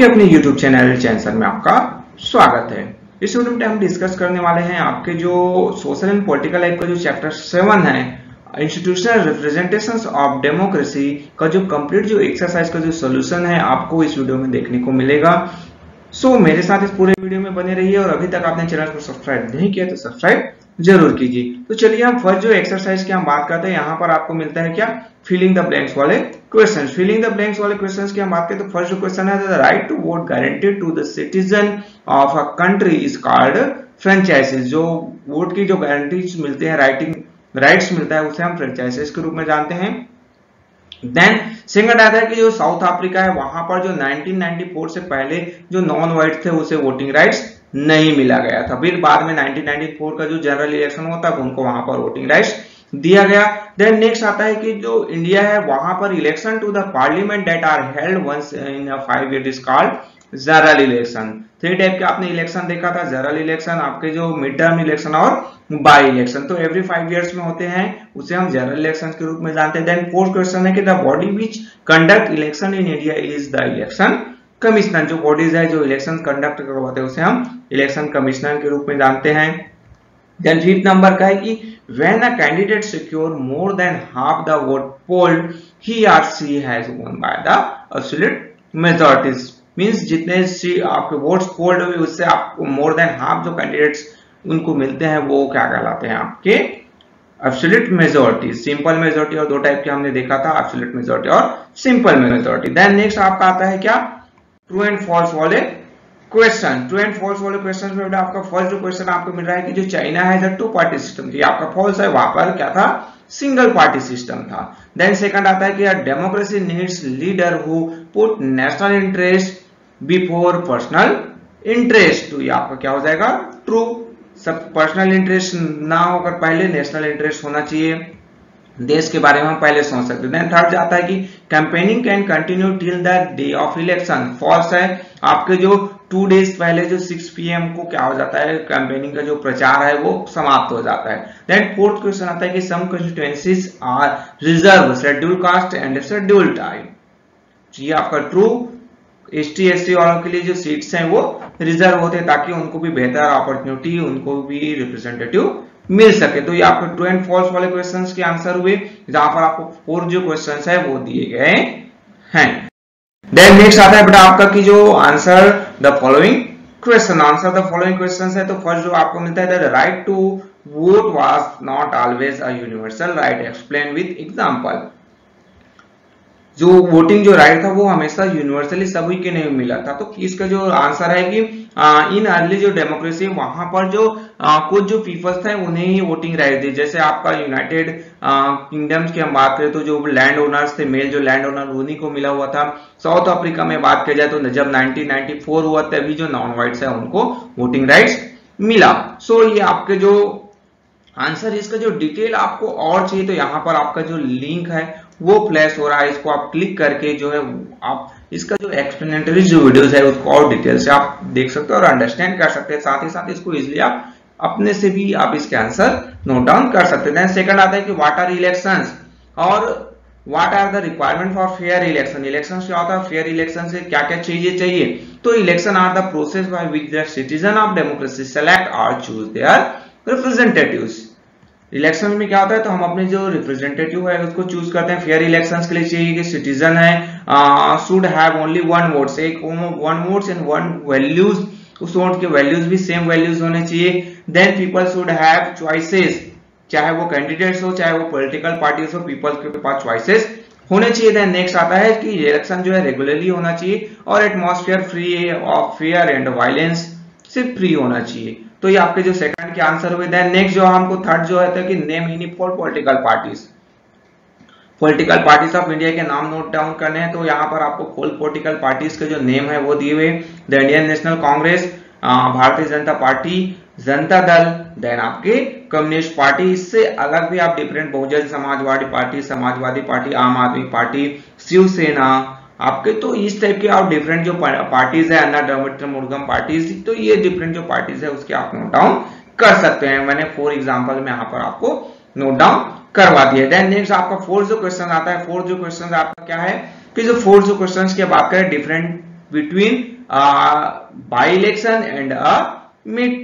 आपके अपने YouTube channel चैंसर में आपका स्वागत है। इस वीडियो में हम डिस्कस करने वाले हैं आपके जो सोशल एंड पॉलिटिकल लाइफ का जो चैप्टर 7 है, इंस्टीट्यूशनल रिप्रेजेंटेशंस ऑफ डेमोक्रेसी का जो कंप्लीट जो एक्सरसाइज का जो सोल्यूशन है आपको इस वीडियो में देखने को मिलेगा। सो मेरे साथ इस पूरे वीडियो में बने रहिए और अभी तक आपने चैनल को सब्सक्राइब नहीं किया तो सब्सक्राइब जरूर कीजिए। तो चलिए हम फर्स्ट जो एक्सरसाइज की हम बात करते हैं, यहाँ पर आपको मिलता है क्या, फिलिंग द ब्लैंक्स वाले क्वेश्चन। फिलिंग द ब्लैंक्स वाले क्वेश्चन की हम बात करें तो फर्स्ट जो क्वेश्चन है, the right to vote guaranteed to the citizen of a country is called franchises. जो वोट की जो गारंटीज मिलते हैं, राइट्स मिलता है, उसे हम फ्रेंचाइजेस के रूप में जानते हैं। देन सेकंड आता है कि जो साउथ अफ्रीका है, वहां पर जो 1994 से पहले जो नॉन वाइट थे उसे वोटिंग राइट्स नहीं मिला गया था। फिर बाद में 1994 का जो जनरल इलेक्शन होता है उनको वहां पर वोटिंग राइट्स दिया गया। देन नेक्स्ट आता है कि जो इंडिया है वहां पर election to the parliament that are held once in a 5 year is called general election. 3 type के आपने इलेक्शन देखा था, जनरल इलेक्शन, आपके जो मिड टर्म इलेक्शन और बाई इलेक्शन। तो एवरी 5 इयर्स में होते हैं, उसे हम जनरल इलेक्शन के रूप में जानते हैं। देन फोर्थ क्वेश्चन है कि the body which conduct election in India is the election commissioner. जो बॉडीज है जो इलेक्शन कंडक्ट करवाते हैं उसे हम इलेक्शन कमिश्नर के रूप में जानते हैं। देन फिफ्थ नंबर का है कि when a candidate secure more than half the vote polled he or she has won by the absolute majorities. Means जितने आपके वोट्स पोल्ड हुए उससे आपको मोर देन हाफ जो कैंडिडेट्स उनको मिलते हैं वो क्या कहलाते हैं, आपके एब्सोल्यूट मेजॉरिटी। सिंपल मेजॉरिटी और 2 टाइप के हमने देखा था, एब्सोल्यूट मेजॉरिटी और सिंपल मेजॉरिटी। देन नेक्स्ट आपका आता है क्या, ट्रू एंड फॉल्स वाले क्वेश्चन। ट्रू एंड फॉल्स वाले क्वेश्चन में आपका फर्स्ट जो क्वेश्चन आपको मिल रहा है कि जो चाइना है द 2 पार्टी सिस्टम थी, आपका फॉल्स है, वहां पर क्या था, सिंगल पार्टी सिस्टम था। देन सेकंड आता है कि democracy needs leader who put national interest before personal interest. तो ये आपका क्या हो जाएगा, ट्रू। सब पर्सनल इंटरेस्ट ना होकर पहले नेशनल इंटरेस्ट होना चाहिए, देश के बारे में हम पहले सोच सकते हैं। देन थर्ड जाता है कि campaigning can continue till the day of election. False है, आपके जो 2 डेज पहले जो 6 PM को क्या हो जाता है, कैंपेनिंग का जो प्रचार है वो समाप्त हो जाता है। देन फोर्थ क्वेश्चन आता है कि some constituencies are reserve schedule caste and schedule tribe. ये आपका ट्रू। ST SC वालों के लिए जो सीट्स हैं वो रिजर्व होते हैं ताकि उनको भी बेहतर अपॉर्चुनिटी, उनको भी रिप्रेजेंटेटिव मिल सके। तो ये आपके ट्रू एंड फॉल्स वाले क्वेश्चंस के आंसर हुए, जहां पर आपको 4 जो क्वेश्चंस है वो दिए गए हैं। देन नेक्स्ट आता है बेटा आपका कि जो answer the following question. Answer the following questions है तो फर्स्ट जो आपको मिलता है the right to vote was not always a universal right, explain with example. जो वोटिंग जो राइट था वो हमेशा यूनिवर्सली सभी के नहीं मिला था। तो इसका जो आंसर है कि इन अर्ली जो डेमोक्रेसी वहां पर जो कुछ जो पीपल्स थे उन्हें ही वोटिंग राइट दी। जैसे आपका यूनाइटेड किंगडम्स की हम बात करें तो जो लैंड ओनर्स थे, मेल जो लैंड ओनर उन्हीं को मिला हुआ था। साउथ अफ्रीका में बात की जाए तो जब 1994 हुआ तभी जो नॉन व्हाइट्स है उनको वोटिंग राइट्स मिला। सो ये आपके जो आंसर, इसका जो डिटेल आपको और चाहिए तो यहाँ पर आपका जो लिंक है वो फ्लैश हो रहा है, इसको आप क्लिक करके जो है आप इसका जो एक्सप्लेनेटरी जो वीडियोस है उसको और डिटेल से आप देख सकते हो और अंडरस्टैंड कर सकते हैं। साथ ही साथ इसको इजीली आप अपने से भी आप इसके आंसर नोट डाउन कर सकते हैं। सेकंड आता है कि व्हाट आर इलेक्शंस और what are the requirement for fair election. Election क्या होता है, फेयर इलेक्शन से क्या क्या चाहिए। तो election are the process by which the citizen of democracy select और चूज देयर रिप्रेजेंटेटिव्स। इलेक्शन में क्या होता है, तो हम अपने जो रिप्रेजेंटेटिव है उसको चूज करते हैं। फेयर इलेक्शंस के लिए चाहिए कि सिटीजन है शुड हैव ओनली 1 वोट, एक 1 वोट्स एंड 1 वैल्यूज, उस वोट के वैल्यूज भी सेम वैल्यूज होने चाहिए। Then people should have choices, चाहे वो कैंडिडेट्स हो चाहे वो पॉलिटिकल पार्टीज हो, पीपल के पास चॉइसेस होने चाहिए। देन नेक्स्ट आता है कि इलेक्शन जो है रेगुलरली होना चाहिए और atmosphere free of fair and violence से फ्री होना चाहिए। तो ये आपके जो सेकंड के आंसर हुए। देन नेक्स्ट जो हमको थर्ड जो है कि name any for political parties. Political parties of India के नाम नोट डाउन करने हैं तो यहाँ पर आपको फुल पॉलिटिकल पार्टीज के जो नेम है वो दिए हुए। The Indian national Congress, Bharatiya Janata party, Janata Dal, then आपके कम्युनिस्ट पार्टी। इससे अलग भी आप डिफरेंट बहुजन समाजवादी पार्टी, आम आदमी पार्टी, शिवसेना आपके, तो इस टाइप के आप डिफरेंट जो पार्टीज है, अन्ना द्रविड़ मुर्गम पार्टीज, तो ये डिफरेंट जो पार्टीज है उसके आप नोट डाउन कर सकते हैं। मैंने 4 एग्जांपल में यहाँ पर आपको नोट डाउन करवा दिया। देन नेक्स्ट आपका फोर्थ जो क्वेश्चन आता है, फोर्थ जो क्वेश्चन आपका क्या है कि जो फोर्थ जो क्वेश्चन की बात करें different between by election and a mid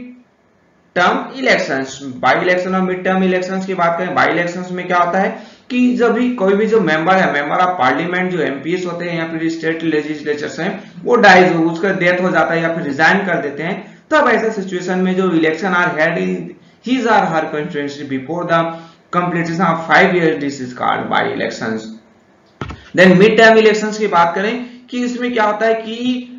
term elections. By election और मिड टर्म इलेक्शंस की बात करें, बाई इलेक्शंस में क्या होता है कि जब भी कोई भी जो मेंबर है, मेंबर ऑफ पार्लियामेंट जो एमपीएस होते हैं या फिर स्टेट लेजिस्लेचर्स हैं, वो डाइज हो, उसका डेथ हो जाता है या फिर रिजाइन कर देते हैं, तब ऐसे सिचुएशन में जो election are held in his or her constituency before the completion of 5 years, this is called by elections. Then mid term elections की बात करें कि इसमें क्या होता है कि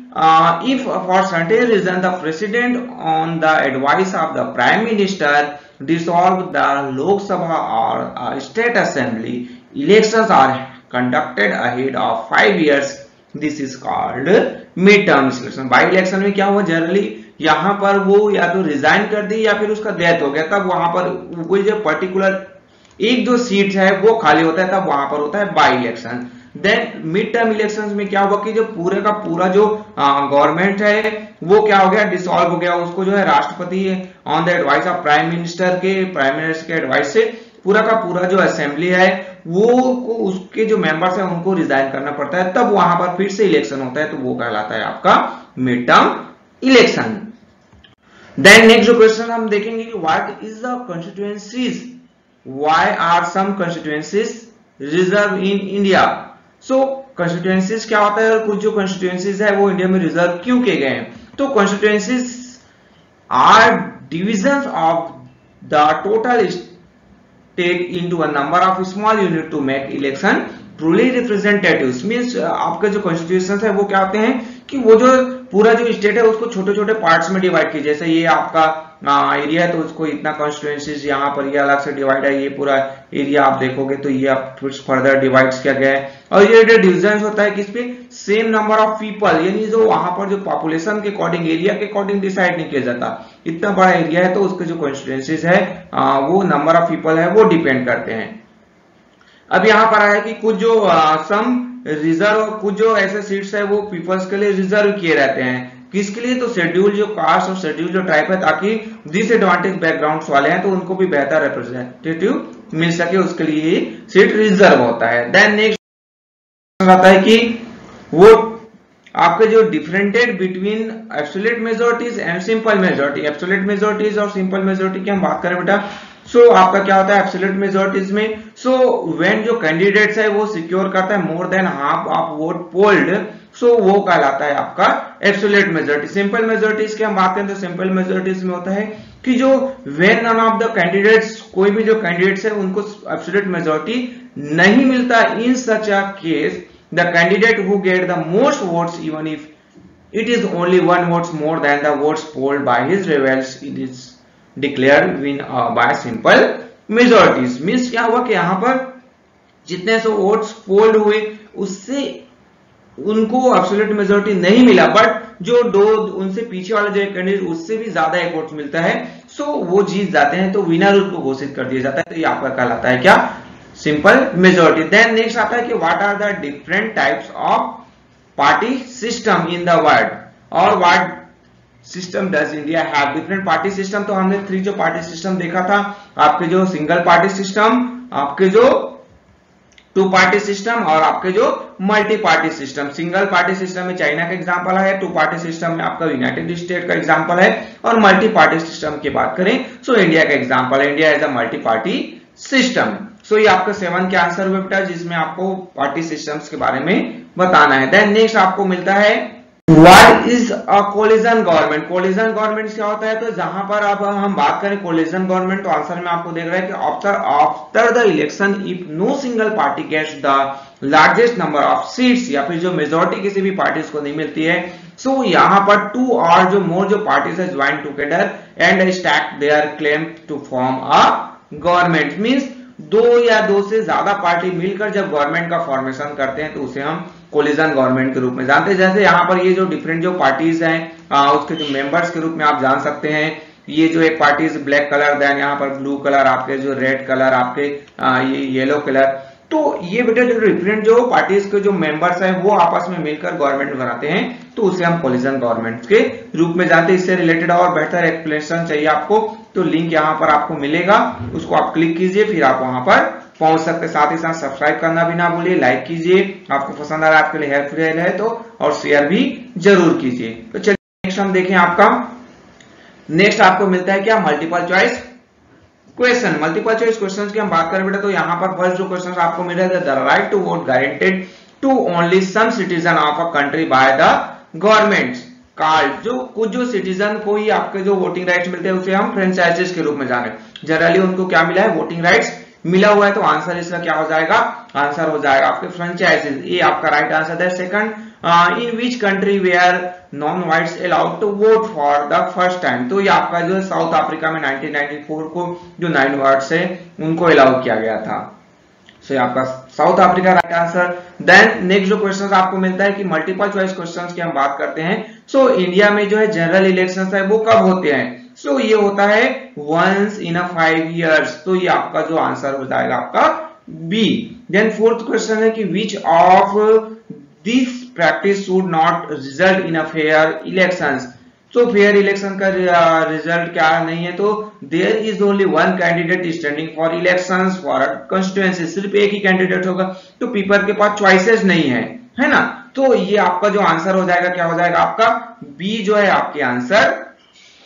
if for certain reason the president on the advice of the prime minister dissolve the Lok Sabha or state assembly, elections are conducted ahead of 5 years, this is called mid term election। By election में क्या हुआ, generally यहाँ पर वो या तो resign कर दी या फिर उसका डेथ हो गया, तब वहां पर कोई जो पर्टिकुलर एक जो सीट है वो खाली होता है, तब वहां पर होता है by election. Then mid term elections में क्या हुआ कि जो पूरे का पूरा जो गवर्नमेंट है वो क्या हो गया, डिसॉल्व हो गया, उसको जो है राष्ट्रपति on the advice of prime minister के एडवाइस से पूरा का पूरा जो असेंबली है वो उसके जो मेंबर्स है उनको रिजाइन करना पड़ता है, तब वहां पर फिर से इलेक्शन होता है, तो वो कहलाता है आपका mid term election. Then next जो क्वेश्चन हम देखेंगे कि what is the constituencies, why are some constituencies reserve in India. So constituencies क्या होता है और कुछ जो कंस्टिट्यूएंसीज है वो इंडिया में रिजर्व क्यों किए गए हैं। तो constituencies are divisions of the total state into a number of small unit to make election truly representatives. Means आपके जो कॉन्स्टिट्यूशंस है वो क्या होते हैं कि वो जो पूरा जो स्टेट है उसको छोटे छोटे पार्ट्स में डिवाइड किए, जैसे ये आपका एरिया है तो उसको इतना कॉन्स्टिट्यूएंसीज, यहाँ पर ये अलग से डिवाइड है, ये पूरा एरिया आप देखोगे तो ये आप फर्दर डिवाइड किया गया है। और ये जो डिविजन होता है किस पे, सेम नंबर ऑफ पीपल, यानी जो वहां पर जो पॉपुलेशन के अकॉर्डिंग, एरिया के अकॉर्डिंग डिसाइड नहीं किया जाता। इतना बड़ा एरिया है तो उसके जो कॉन्स्टिट्यूएंसीज है वो नंबर ऑफ पीपल है वो डिपेंड करते हैं। अब यहाँ पर आया कि कुछ जो सम रिजर्व, कुछ जो ऐसे सीट्स है वो पीपल्स के लिए रिजर्व किए रहते हैं, किसके लिए, तो शेड्यूल जो कास्ट और शेड्यूल जो ट्राइब है, ताकि डिसएडवांटेज बैकग्राउंड्स वाले हैं तो उनको भी बेहतर रिप्रेजेंटेटिव मिल सके, उसके लिए सीट रिजर्व होता है। देन नेक्स्ट आता है कि वो आपके जो differentiated between absolute majorities and simple majority. Absolute majorities और सिंपल मेजॉरिटी की हम बात करें बेटा, सो आपका क्या होता है एब्सोल्यूट मेजॉरिटीज में, सो व्हेन जो कैंडिडेट्स है वो सिक्योर करता है more than half of vote polled, so वो कहलाता है आपका एब्सोल्यूट मेजॉरिटी। सिंपल मेजॉरिटीज की हम बात करें तो सिंपल मेजॉरिटीज में होता है कि जो when none of the candidates, कोई भी जो कैंडिडेट्स है उनको एब्सोल्यूट मेजॉरिटी नहीं मिलता, in such a case the candidate who get the most votes even if it is only 1 vote more than the votes polled by his rivals, it is declared win by simple majorities। Means क्या हुआ कि यहां पर जितने सो votes polled हुए उससे उनको absolute majority नहीं मिला, बट जो दो उनसे पीछे वाले जो कैंडिडेट उससे भी ज्यादा एक वोट मिलता है, सो वो जीत जाते हैं, तो विनर उनको घोषित कर दिया जाता है, तो ये आपका कहलाता है क्या, सिंपल मेजॉरिटी। देन नेक्स्ट आता है कि what are the different types of party system in the world, और what system does India have. Different party system, तो हमने 3 जो पार्टी सिस्टम देखा था, आपके जो सिंगल पार्टी सिस्टम, आपके जो 2 पार्टी सिस्टम और आपके जो multi party system. Single party system में चाइना का एग्जांपल है, 2 पार्टी सिस्टम में आपका यूनाइटेड स्टेट का एग्जांपल है, और मल्टी पार्टी सिस्टम की बात करें सो इंडिया का एग्जांपल है, India is a multi party system. So ये आपका 7 के आंसर हुए बेटा, जिसमें आपको पार्टी सिस्टम्स के बारे में बताना है। देन नेक्स्ट आपको मिलता है what is a collision government. Collision government क्या होता है, तो जहां पर अब हम बात करें कोलिजन गवर्नमेंट, तो आंसर में आपको देख रहा है कि after the election if no single party gets the largest number of seats, या फिर जो मेजोरिटी किसी भी पार्टी को नहीं मिलती है, सो यहाँ पर 2 और जो मोर जो पार्टीज है join together and stack their claim to form a government. Means 2 या 2 से ज्यादा पार्टी मिलकर जब गवर्नमेंट का फॉर्मेशन करते हैं तो उसे हम कोलिजन गवर्नमेंट के रूप में जानते हैं। जैसे यहाँ पर ये जो डिफरेंट जो पार्टीज हैं उसके जो मेंबर्स के रूप में आप जान सकते हैं, ये जो एक पार्टी ब्लैक कलर, देन यहाँ पर ब्लू कलर, आपके जो रेड कलर, आपके ये येलो कलर, तो ये बेटा जो डिफरेंट जो पार्टीज के जो मेंबर्स हैं वो आपस में मिलकर गवर्नमेंट बनाते हैं, तो उसे हम कोलिजन गवर्नमेंट के रूप में जानते हैं। इससे रिलेटेड और बेहतर एक्सप्लेनेशन चाहिए आपको तो लिंक यहाँ पर आपको मिलेगा, उसको आप क्लिक कीजिए, फिर आप वहां पर पहुंच सकते हैं। साथ ही साथ सब्सक्राइब करना भी ना भूलिए, लाइक कीजिए, आपको पसंद आ रहा है, आपके लिए हेल्पफुल है तो, और शेयर भी जरूर कीजिए। तो चलिए नेक्स्ट हम देखें आपका नेक्स्ट आपको मिलता है क्या, multiple choice question. Multiple choice question की हम बात करें बेटा तो यहाँ पर फर्स्ट जो क्वेश्चन आपको मिल रहा है, the right to vote guaranteed to only some citizen of a country by the government card. जो कुछ जो सिटीजन को ही आपके जो वोटिंग राइट्स मिलते हैं उसे हम फ्रेंचाइजीज के रूप में जाने, जनरली उनको क्या मिला है, वोटिंग राइट्स मिला हुआ है। तो आंसर इसका क्या हो जाएगा, आंसर हो जाएगा आपके फ्रेंचाइजीज, ये आपका राइट आंसर है। Second, in which country where non whites allowed to vote for the first time. तो ये आपका जो साउथ अफ्रीका में 1994 को जो 9 व्हाइट्स है उनको अलाउ किया गया था। सो so, आपका South Africa right answer. Then next जो क्वेश्चन आपको मिलता है कि मल्टीपल चॉइस क्वेश्चंस की हम बात करते हैं। सो इंडिया में जो है जनरल इलेक्शंस है वो कब होते हैं, सो ये होता है वंस इन अ 5 years। तो ये आपका जो आंसर हो जाएगा आपका बी। देन फोर्थ क्वेश्चन है कि which of this practice should not result in a fair elections. तो फेयर इलेक्शन का रिजल्ट क्या नहीं है, तो there is only one candidate standing for elections for constituency, सिर्फ एक ही कैंडिडेट होगा, तो पीपल के पास चॉइसेस नहीं है ना। तो ये आपका जो आंसर हो जाएगा क्या हो जाएगा, आपका बी जो है आपके आंसर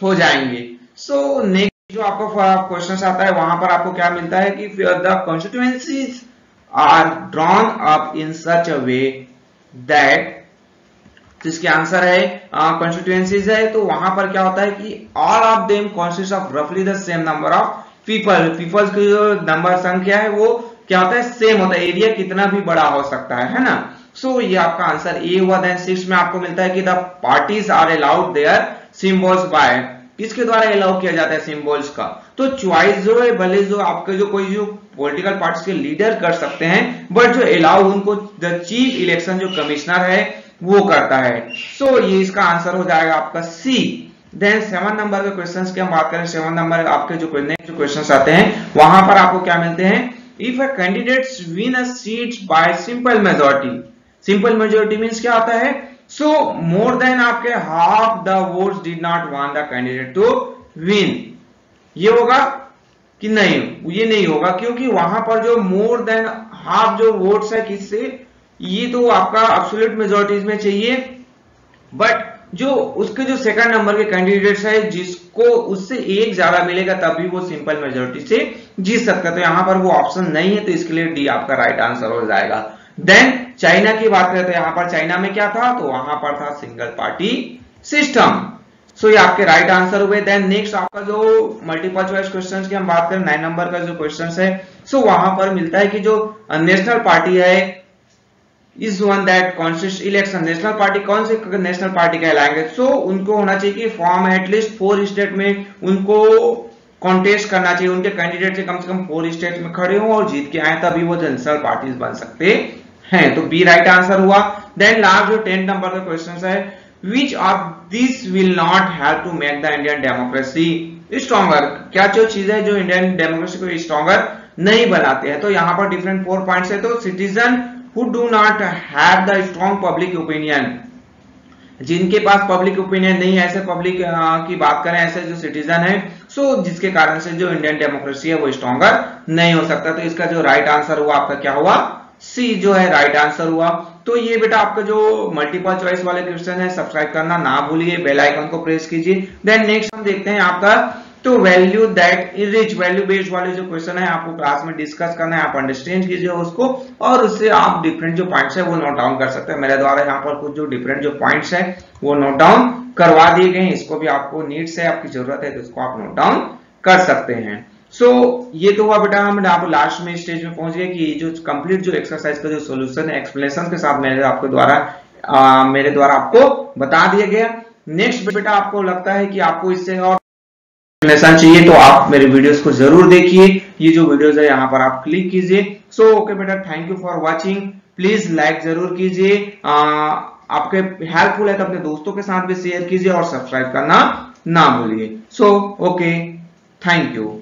हो जाएंगे। सो नेक्स्ट जो आपका क्वेश्चन आता है वहां पर आपको क्या मिलता है कि the constituencies are drawn up in such a way that, जिसके आंसर है कॉन्स्टिट्यूएंसीज है। तो वहां पर क्या होता है कि all of them consist of रफली the same number of peoples की जो नंबर संख्या है वो क्या होता है, सेम होता है, एरिया कितना भी बड़ा हो सकता है ना। सो ये आपका आंसर ए हुआ। देन 6 में आपको मिलता है कि the parties are allowed their symbols by, किसके द्वारा अलाउ किया जाता है सिंबल्स का, तो चॉइस जो है भले जो आपके जो कोई जो पॉलिटिकल पार्टीज के लीडर कर सकते हैं, बट जो अलाउ उनको द चीफ इलेक्शन जो कमिश्नर है वो करता है। सो ये इसका आंसर हो जाएगा आपका सी। देन 7 नंबर के क्वेश्चंस की हम बात करें, 7 नंबर आपके जो क्वेश्चंस आते हैं वहां पर आपको क्या मिलते हैं, if a candidates win a seat by simple majority. Simple majority means क्या होता है, सो मोर देन आपके half the votes did not want the candidate to win. ये होगा कि नहीं, ये नहीं होगा, क्योंकि वहां पर जो मोर देन हाफ जो वोट्स है किससे, ये तो आपका एब्सोल्यूट मेजॉरिटीज में चाहिए, बट जो उसके जो सेकंड नंबर के कैंडिडेट्स है जिसको उससे एक ज्यादा मिलेगा तभी वो सिंपल मेजॉरिटी से जीत सकता है। तो यहां पर वो ऑप्शन नहीं है, तो इसके लिए डी आपका राइट आंसर हो जाएगा। देन चाइना की बात करें तो यहां पर चाइना में क्या था, तो वहां पर था सिंगल पार्टी सिस्टम। सो ये आपके राइट आंसर हुए। देन नेक्स्ट आपका जो मल्टीपल चॉइस क्वेश्चंस की हम बात करें, 9 नंबर का जो क्वेश्चंस है, सो वहां पर मिलता है कि जो नेशनल पार्टी है is one that consist election. National party कौन से नेशनल पार्टी कहलाएंगे, सो उनको होना चाहिए कि फॉर्म एटलीस्ट 4 स्टेट में उनको कॉन्टेस्ट करना चाहिए, उनके कैंडिडेट से कम 4 स्टेट में खड़े हो और जीत के आए, तभी वो नेशनल पार्टीज बन सकते हैं। तो बी राइट आंसर हुआ। देन लास्ट जो 10 नंबर का क्वेश्चन है, which of this will not help to make the Indian democracy stronger. क्या जो चीज है जो इंडियन डेमोक्रेसी को स्ट्रॉन्गर नहीं बनाते हैं, तो यहाँ पर डिफरेंट 4 पॉइंट्स है। तो citizen who do not have the strong public opinion, जिनके पास पब्लिक ओपिनियन नहीं है, ऐसे पब्लिक की बात करें, ऐसे जो सिटीजन है, सो जिसके कारण से जो इंडियन डेमोक्रेसी है वो स्ट्रॉन्गर नहीं हो सकता। तो इसका जो राइट आंसर हुआ आपका क्या हुआ, सी जो है राइट आंसर हुआ। तो ये बेटा आपका जो मल्टीपल चॉइस वाले क्वेश्चन है, सब्सक्राइब करना ना भूलिए, बेल आइकन को प्रेस कीजिए। देन नेक्स्ट हम देखते हैं आपका तो value that is value based वाले जो क्वेश्चन है आपको क्लास में डिस्कस करना है, आप अंडरस्टैंड कीजिए उसको और उससे आप डिफरेंट जो पॉइंट्स है वो नोट डाउन कर सकते हैं। मेरे द्वारा यहाँ पर कुछ जो डिफरेंट जो पॉइंट्स है वो नोट डाउन करवा दिए गए हैं, इसको भी आपको नीड से आपकी जरूरत है तो इसको आप नोट डाउन कर सकते हैं। सो ये तो हुआ बेटा, हम आप लास्ट में स्टेज में पहुंच गए कि जो कंप्लीट जो एक्सरसाइज का जो सोल्यूशन है एक्सप्लेनेशन के साथ मेरे द्वारा आपको बता दिया गया। नेक्स्ट बेटा आपको लगता है कि आपको इससे और एक्सप्लेनेशन चाहिए तो आप मेरे वीडियोस को जरूर देखिए, ये जो वीडियोस है यहाँ पर आप क्लिक कीजिए। सो ओके बेटा, thank you for watching. Please like जरूर कीजिए, आपके हेल्पफुल है तो अपने दोस्तों के साथ भी शेयर कीजिए और सब्सक्राइब करना ना भूलिए। So okay, thank you.